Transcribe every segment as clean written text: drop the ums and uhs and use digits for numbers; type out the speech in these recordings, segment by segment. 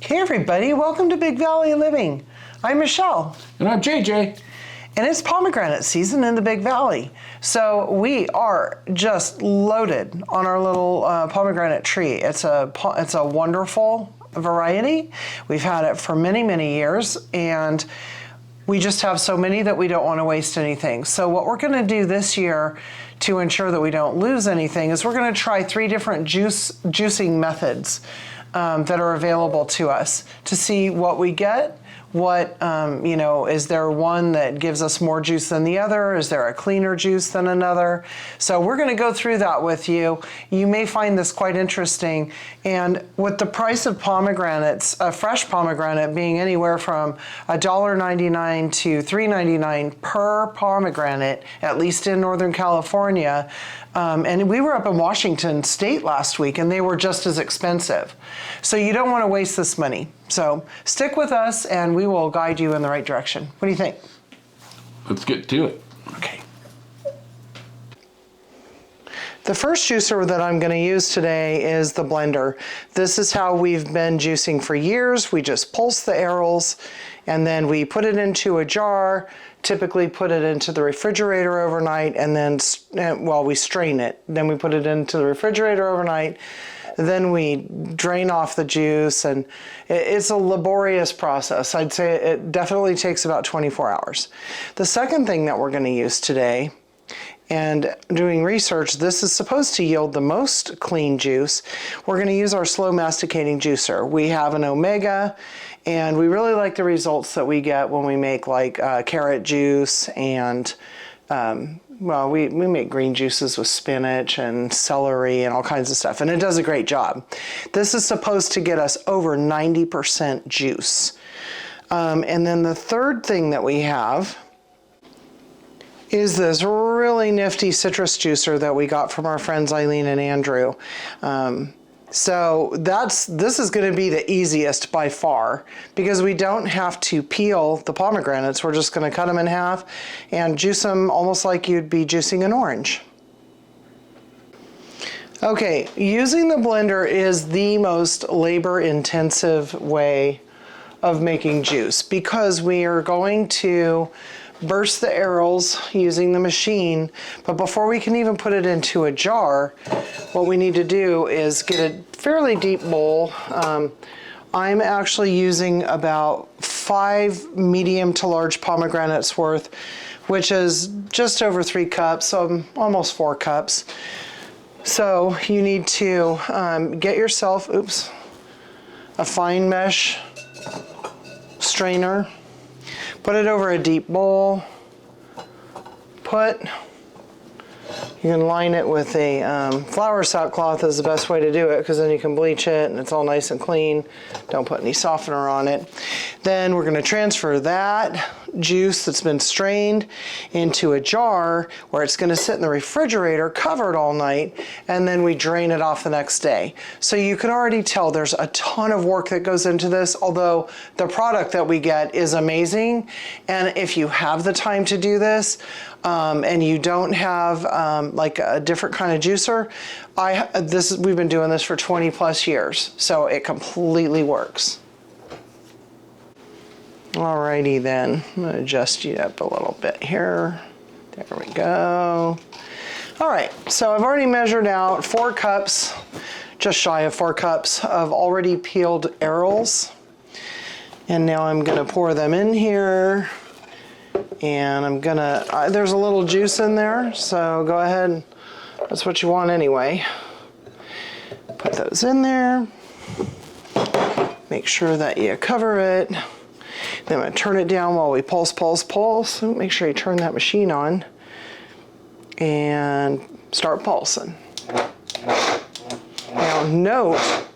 Hey everybody, welcome to Big Valley Living. I'm Michelle. And I'm JJ. And it's pomegranate season in the Big Valley. So we are just loaded on our little pomegranate tree. It's a wonderful variety. We've had it for many, many years, and we just have so many that we don't want to waste anything. So what we're going to do this year to ensure that we don't lose anything is we're going to try 3 different juicing methods that are available to us to see what we get. What, is there one that gives us more juice than the other? Is there a cleaner juice than another? So we're going to go through that with you. You may find this quite interesting. And with the price of pomegranates, a fresh pomegranate being anywhere from $1.99 to $3.99 per pomegranate, at least in Northern California. And we were up in Washington State last week, and they were just as expensive. So you don't want to waste this money. So stick with us, and we will guide you in the right direction. What do you think? Let's get to it. Okay. The first juicer that I'm going to use today is the blender. This is how we've been juicing for years. We just pulse the arils, and then we put it into a jar, typically put it into the refrigerator overnight, and then, we strain it. Then we put it into the refrigerator overnight. Then we drain off the juice, and it's a laborious process. I'd say it definitely takes about 24 hours. The second thing that we're going to use today, and doing research, this is supposed to yield the most clean juice. We're going to use our slow masticating juicer. We have an omega, and we really like the results that we get when we make like carrot juice and we make green juices with spinach and celery and all kinds of stuff, and it does a great job. This is supposed to get us over 90% juice. And then the third thing that we have is this really nifty citrus juicer that we got from our friends Eileen and Andrew. So this is going to be the easiest by far because we don't have to peel the pomegranates. We're just going to cut them in half and juice them almost like you'd be juicing an orange. Okay, using the blender is the most labor-intensive way of making juice because we are going to burst the arils using the machine, but before we can even put it into a jar, what we need to do is get a fairly deep bowl. I'm actually using about 5 medium to large pomegranates worth, which is just over 3 cups, so almost 4 cups. So you need to get yourself, a fine mesh strainer. Put it over a deep bowl. You can line it with a flour sackcloth is the best way to do it because then you can bleach it and it's all nice and clean. Don't put any softener on it. Then we're going to transfer that juice that's been strained into a jar where it's going to sit in the refrigerator covered all night, and then we drain it off the next day. So you can already tell there's a ton of work that goes into this, although the product that we get is amazing. And if you have the time to do this, and you don't have like a different kind of juicer, we've been doing this for 20 plus years, so it completely works. Alrighty then, I'm going to adjust you up a little bit here. There we go. Alright, so I've already measured out 4 cups, just shy of 4 cups of already peeled arils. And now I'm going to pour them in here. And I'm going to, there's a little juice in there, so go ahead. That's what you want anyway. Put those in there. Make sure that you cover it. Then I'm going to turn it down while we pulse. Make sure you turn that machine on and start pulsing. Now note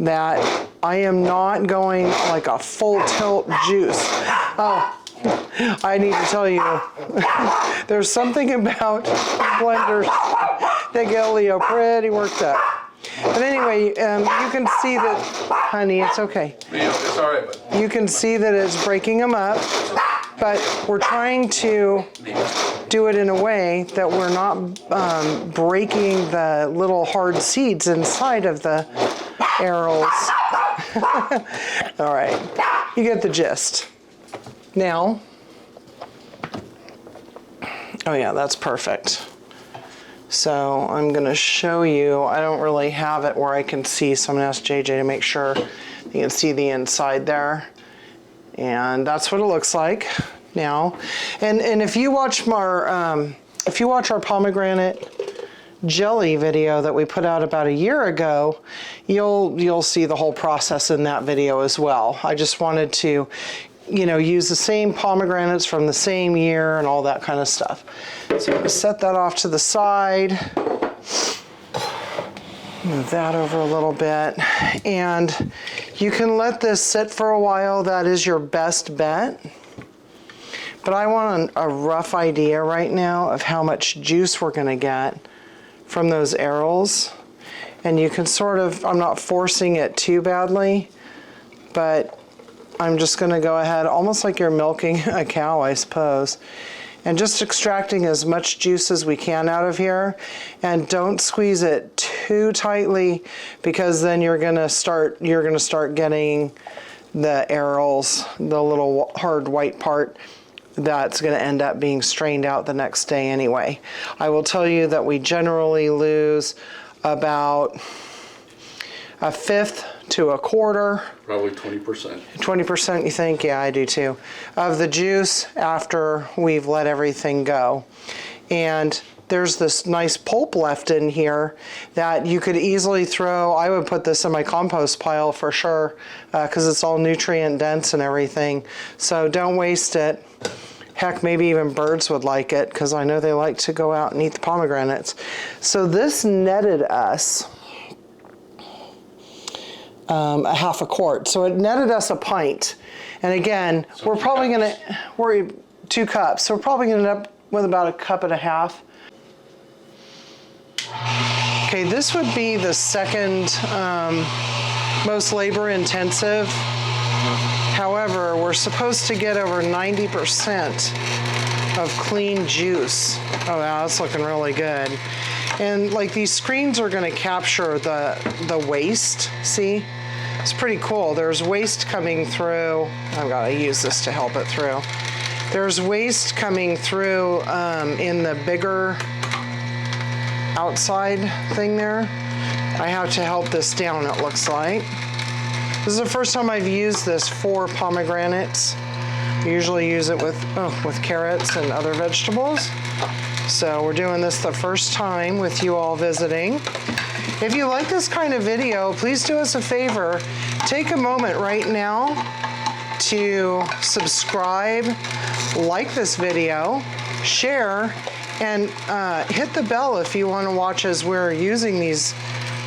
that I am not going like a full tilt juice. Oh, I need to tell you, there's something about blenders that get Leo pretty worked up. But anyway, you can see that, honey, it's okay. It's all right, but you can see that it's breaking them up, but we're trying to do it in a way that we're not breaking the little hard seeds inside of the arils. All right, you get the gist. Now, oh yeah, that's perfect. So I'm gonna show you, I don't really have it where I can see, so I'm gonna ask JJ to make sure you can see the inside there. And that's what it looks like now. And if you watch our pomegranate jelly video that we put out about a year ago, you'll see the whole process in that video as well. I just wanted to, use the same pomegranates from the same year and all that kind of stuff. So I'm going to set that off to the side. Move that over a little bit. And you can let this sit for a while. That is your best bet. But I want a rough idea right now of how much juice we're going to get from those arils. And you can sort of, I'm not forcing it too badly, but I'm just going to go ahead, almost like you're milking a cow, I suppose, and just extracting as much juice as we can out of here. And don't squeeze it too tightly, because then you're going to start getting the arils, the little hard white part, that's going to end up being strained out the next day anyway. I will tell you that we generally lose about a fifth to a quarter. Probably 20%. 20%, you think? Yeah, I do too. Of the juice after we've let everything go. And there's this nice pulp left in here that you could easily throw. I would put this in my compost pile for sure, because it's all nutrient dense and everything. So don't waste it. Heck, maybe even birds would like it, because I know they like to go out and eat the pomegranates. So this netted us a half a quart. So it netted us a pint. And again, so we're probably going to, 2 cups. So we're probably going to end up with about a cup and a half. Okay, this would be the second most labor intensive. However, we're supposed to get over 90% of clean juice. Oh wow, that's looking really good. And like these screens are going to capture the waste, see? It's pretty cool. There's waste coming through. I've got to use this to help it through. There's waste coming through in the bigger outside thing there. I have to help this down, it looks like. This is the first time I've used this for pomegranates. I usually use it with carrots and other vegetables. So we're doing this the first time with you all visiting. If you like this kind of video, please do us a favor. Take a moment right now to subscribe, like this video, share, and hit the bell if you want to watch as we're using these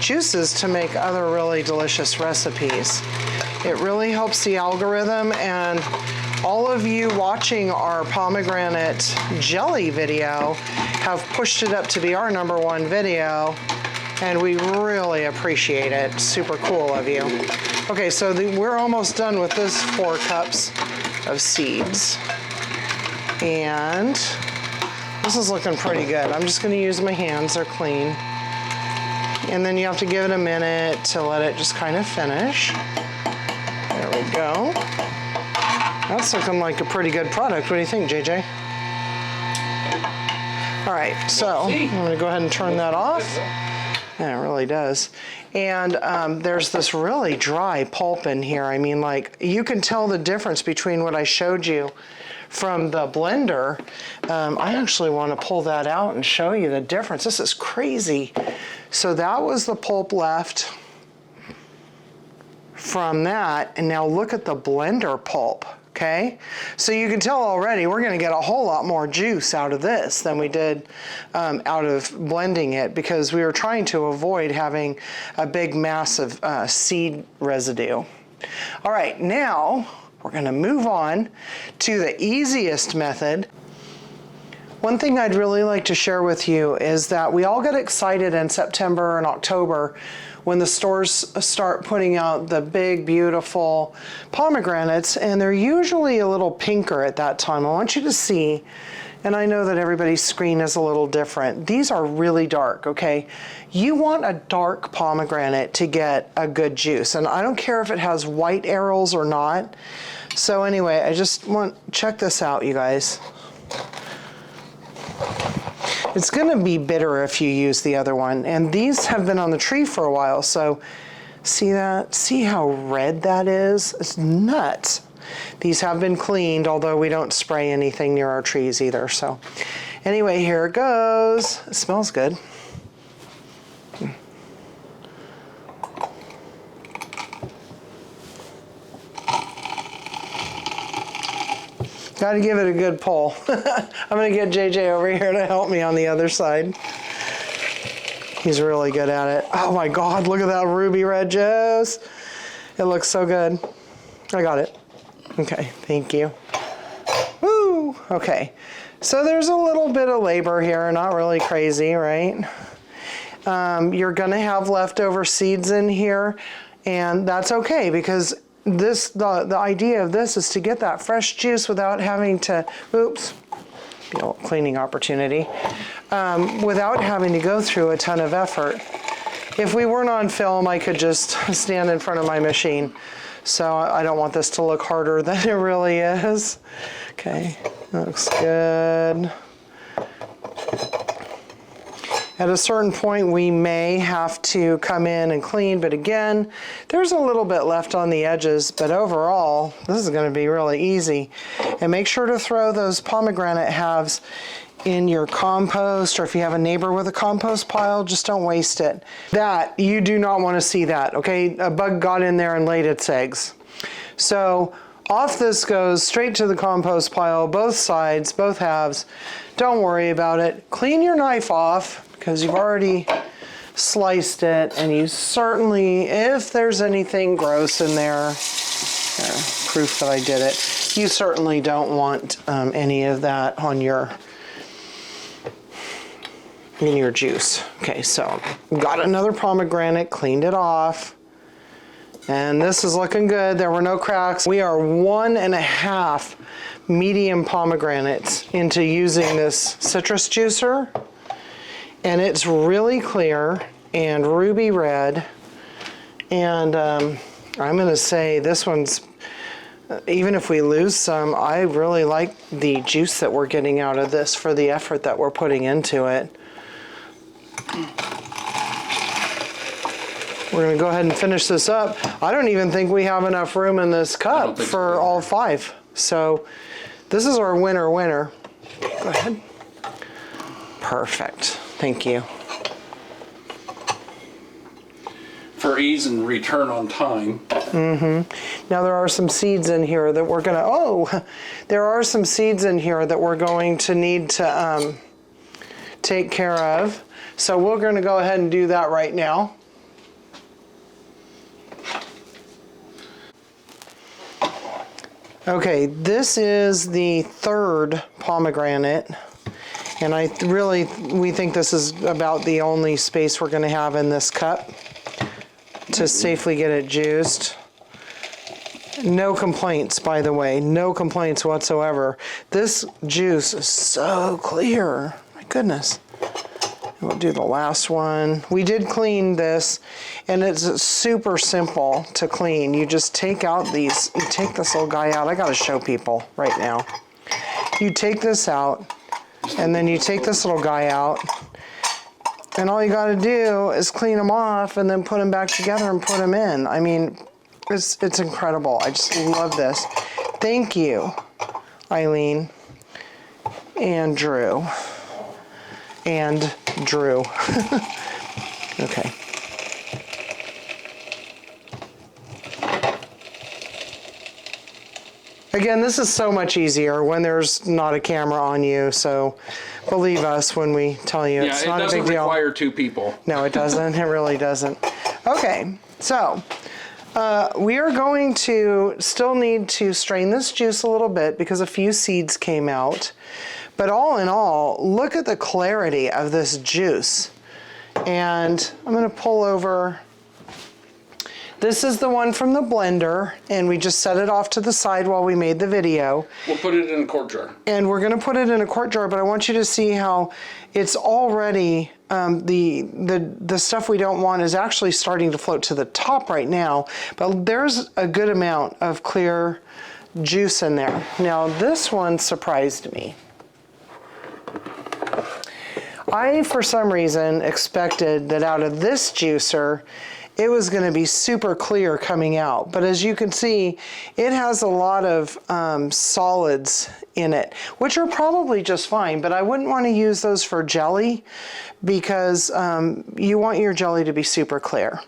juices to make other really delicious recipes. It really helps the algorithm, and all of you watching our pomegranate jelly video have pushed it up to be our #1 video, and we really appreciate it. Super cool of you. Okay, so we're almost done with this 4 cups of seeds. And this is looking pretty good. I'm just gonna use my hands, they're clean. And then you have to give it a minute to let it just kind of finish. There we go. That's looking like a pretty good product. What do you think, JJ? All right, so I'm gonna go ahead and turn that off. Yeah, it really does. And there's this really dry pulp in here. I mean, like, you can tell the difference between what I showed you from the blender. I actually want to pull that out and show you the difference. This is crazy. So that was the pulp left from that, and now look at the blender pulp, okay? So you can tell already we're gonna get a whole lot more juice out of this than we did out of blending it, because we were trying to avoid having a big mass of seed residue. All right, now we're gonna move on to the easiest method. One thing I'd really like to share with you is that we all get excited in September and October when the stores start putting out the big, beautiful pomegranates, and they're usually a little pinker at that time. I want you to see And I know that everybody's screen is a little different. These are really dark, okay? You want a dark pomegranate to get a good juice. And I don't care if it has white arils or not. So anyway, I just want, check this out, you guys. It's gonna be bitter if you use the other one. And these have been on the tree for a while, so see that? See how red that is? It's nuts. These have been cleaned, although we don't spray anything near our trees either. So anyway, here it goes. It smells good. Got to give it a good pull. I'm going to get JJ over here to help me on the other side. He's really good at it. Oh my God, look at that ruby red juice. It looks so good. I got it. Okay, thank you. Woo! Okay, so there's a little bit of labor here, not really crazy, right? You're gonna have leftover seeds in here, and that's okay because this the idea of this is to get that fresh juice without having to, oops, be a cleaning opportunity, without having to go through a ton of effort. If we weren't on film, I could just stand in front of my machine. So I don't want this to look harder than it really is. Okay, that looks good. At a certain point, we may have to come in and clean, but again, there's a little bit left on the edges, but overall, this is gonna be really easy. And make sure to throw those pomegranate halves in your compost, or if you have a neighbor with a compost pile, just don't waste it. That, you do not want to see that, okay? A bug got in there and laid its eggs. So off this goes straight to the compost pile, both sides, both halves. Don't worry about it. Clean your knife off because you've already sliced it, and you certainly, if there's anything gross in there, proof that I did it, you certainly don't want any of that on in your juice. Okay, so got another pomegranate, cleaned it off, and this is looking good. There were no cracks. We are 1.5 medium pomegranates into using this citrus juicer, and it's really clear and ruby red, and I'm gonna say this one's, even if we lose some, I really like the juice that we're getting out of this for the effort that we're putting into it. We're going to go ahead and finish this up. I don't even think we have enough room in this cup for all 5. So this is our winner. Go ahead. Perfect. Thank you. For ease and return on time. Mm-hmm. Now there are some seeds in here that we're going to, there are some seeds in here that we're going to need to take care of. So we're going to go ahead and do that right now. Okay, this is the 3rd pomegranate, and we think this is about the only space we're going to have in this cup to safely get it juiced. No complaints, by the way, no complaints whatsoever. This juice is so clear, my goodness. We'll do the last one. We did clean this, and it's super simple to clean. You just take out these, you take this little guy out. I gotta show people right now. You take this out, and then you take this little guy out, and all you gotta do is clean them off and then put them back together and put them in. I mean, it's incredible. I just love this. Thank you, Eileen and Drew. Okay. Again, this is so much easier when there's not a camera on you, so believe us when we tell you it's not a big deal. It doesn't require 2 people. No, it doesn't. It really doesn't. Okay, so we are going to still need to strain this juice a little bit because a few seeds came out. But all in all, look at the clarity of this juice. And I'm going to pull over. This is the one from the blender, and we just set it off to the side while we made the video. We'll put it in a quart jar. And we're gonna put it in a quart jar, but I want you to see how it's already, the stuff we don't want is actually starting to float to the top right now, but there's a good amount of clear juice in there. Now this one surprised me. I, for some reason, expected that out of this juicer, it was going to be super clear coming out. But as you can see, it has a lot of solids in it, which are probably just fine, but I wouldn't want to use those for jelly because you want your jelly to be super clear.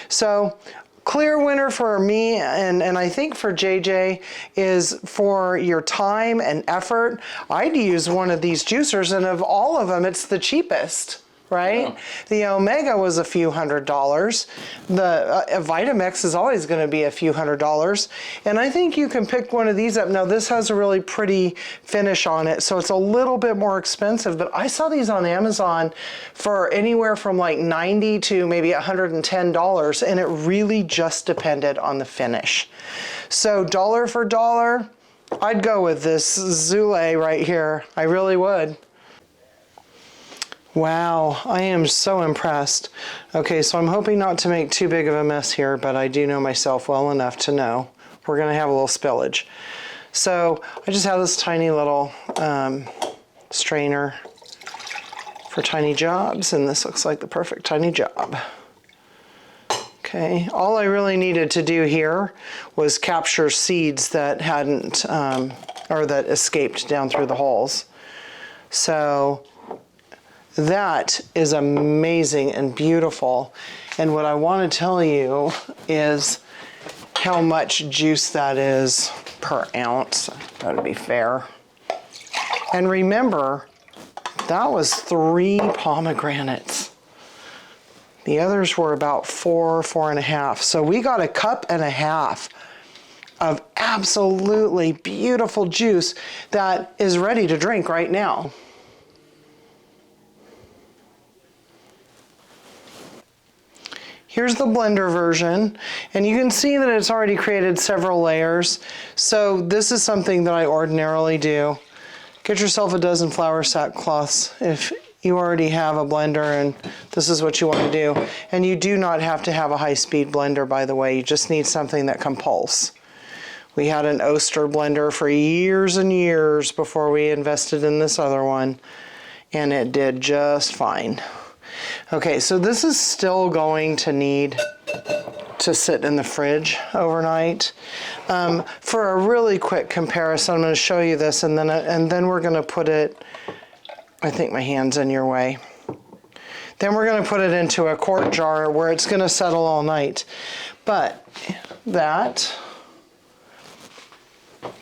So clear winner for me, and I think for JJ, is for your time and effort. I'd use one of these juicers, and of all of them, it's the cheapest, right? Yeah. The Omega was a few $100s. The Vitamix is always going to be a few $100s. And I think you can pick one of these up. Now, this has a really pretty finish on it, so it's a little bit more expensive, but I saw these on Amazon for anywhere from like $90 to maybe $110, and it really just depended on the finish. So dollar for dollar, I'd go with this Zule right here. I really would. Wow, I am so impressed. Okay, so I'm hoping not to make too big of a mess here, but I do know myself well enough to know we're gonna have a little spillage. So I just have this tiny little strainer for tiny jobs, and this looks like the perfect tiny job. Okay, all I really needed to do here was capture seeds that hadn't, or that escaped down through the holes. So that is amazing and beautiful. And what I want to tell you is how much juice that is per ounce. That would be fair. And remember, that was 3 pomegranates. The others were about 4, 4.5. So we got 1.5 cups of absolutely beautiful juice that is ready to drink right now. Here's the blender version, and you can see that it's already created several layers. So this is something that I ordinarily do. Get yourself a dozen flour sackcloths if you already have a blender and this is what you want to do. And you do not have to have a high-speed blender, by the way. You just need something that can pulse. We had an Oster blender for years and years before we invested in this other one, and it did just fine. Okay, so this is still going to need to sit in the fridge overnight. For a really quick comparison, I'm going to show you this, and then we're going to put it, I think my hand's in your way. Then we're going to put it into a quart jar where it's going to settle all night. But that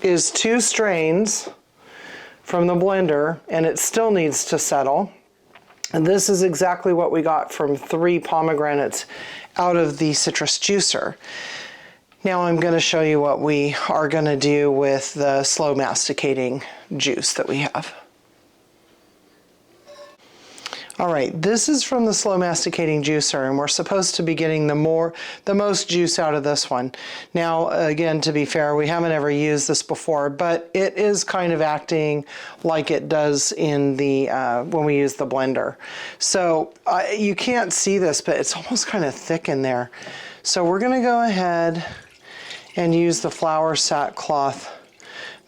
is 2 strains from the blender, and it still needs to settle. And this is exactly what we got from 3 pomegranates out of the citrus juicer. Now I'm going to show you what we are going to do with the slow masticating juice that we have. All right, this is from the slow masticating juicer, and we're supposed to be getting the most juice out of this one. Now, again, to be fair, we haven't ever used this before, but it is kind of acting like it does in the when we use the blender. So you can't see this, but it's almost kind of thick in there. So we're going to go ahead and use the flour sackcloth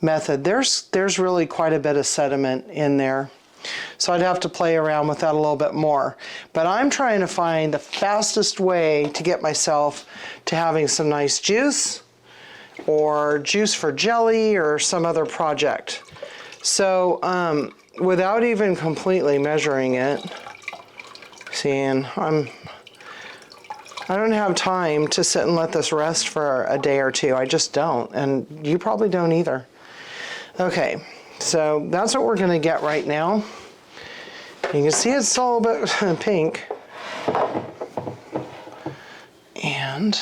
method. There's really quite a bit of sediment in there. So I'd have to play around with that a little bit more. But I'm trying to find the fastest way to get myself to having some nice juice or juice for jelly or some other project. So without even completely measuring it, seeing I don't have time to sit and let this rest for a day or two. I just don't, and you probably don't either. Okay. So that's what we're going to get right now. You can see it's still a bit pink. And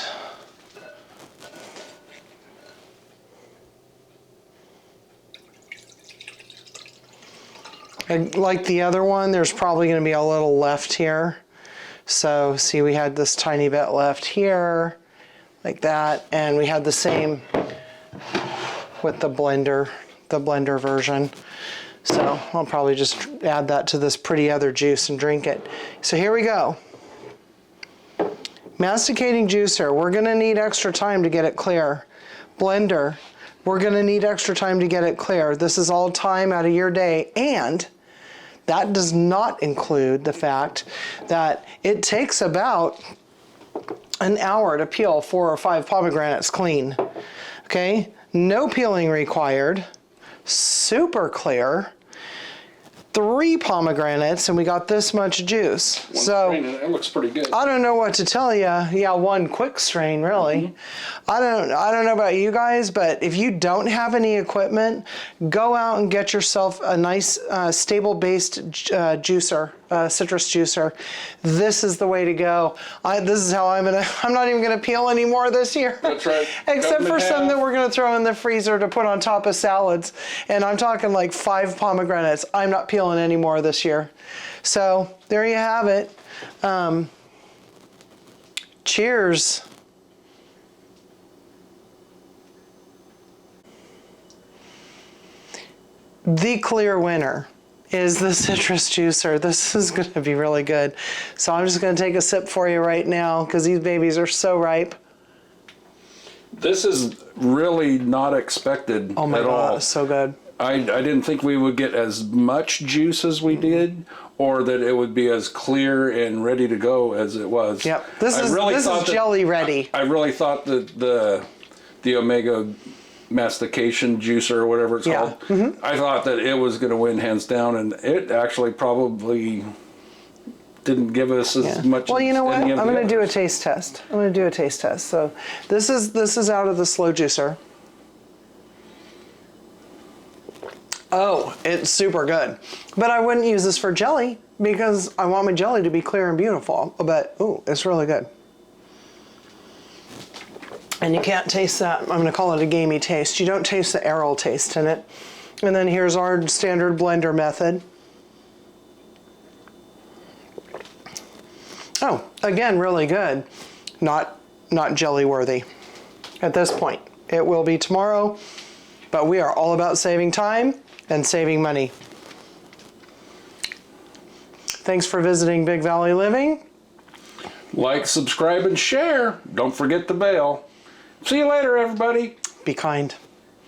like the other one, there's probably going to be a little left here. So see, we had this tiny bit left here, like that. And we had the same with the blender version. So I'll probably just add that to this pretty other juice and drink it. So here we go. Masticating juicer, we're gonna need extra time to get it clear. Blender, we're gonna need extra time to get it clear. This is all time out of your day, and that does not include the fact that it takes about an hour to peel 4 or 5 pomegranates clean. Okay, no peeling required, super clear. 3 pomegranates and we got this much juice. One strain, and it looks pretty good. I don't know what to tell you. Yeah, one quick strain, really. I don't know about you guys, but if you don't have any equipment, go out and get yourself a nice stable-based juicer, citrus juicer. This is the way to go. This is how I'm not even gonna peel anymore this year. That's right. Except for some that we're gonna throw in the freezer to put on top of salads. And I'm talking like 5 pomegranates. I'm not peeling any more this year. So there you have it. Cheers. The clear winner is the citrus juicer. This is going to be really good. So I'm just going to take a sip for you right now because these babies are so ripe. This is really not expected Oh my at God, all. it's so good. I didn't think we would get as much juice as we did, or that it would be as clear and ready to go as it was. Yep, this is jelly ready. I really thought that the Omega mastication juicer or whatever it's Yeah. called, I thought that it was going to win hands down, and it actually probably didn't give us as much. Well, you know what? as any of I'm the going to do a others. taste test. I'm going to do a taste test. So this is out of the slow juicer. Oh, it's super good. But I wouldn't use this for jelly because I want my jelly to be clear and beautiful. But, ooh, it's really good. And you can't taste that. I'm going to call it a gamey taste. You don't taste the aril taste in it. And then here's our standard blender method. Oh, again, really good. Not jelly worthy at this point. It will be tomorrow, but we are all about saving time and saving money. Thanks for visiting Big Valley Living. Like, subscribe, and share. Don't forget the bell. See you later, everybody. Be kind.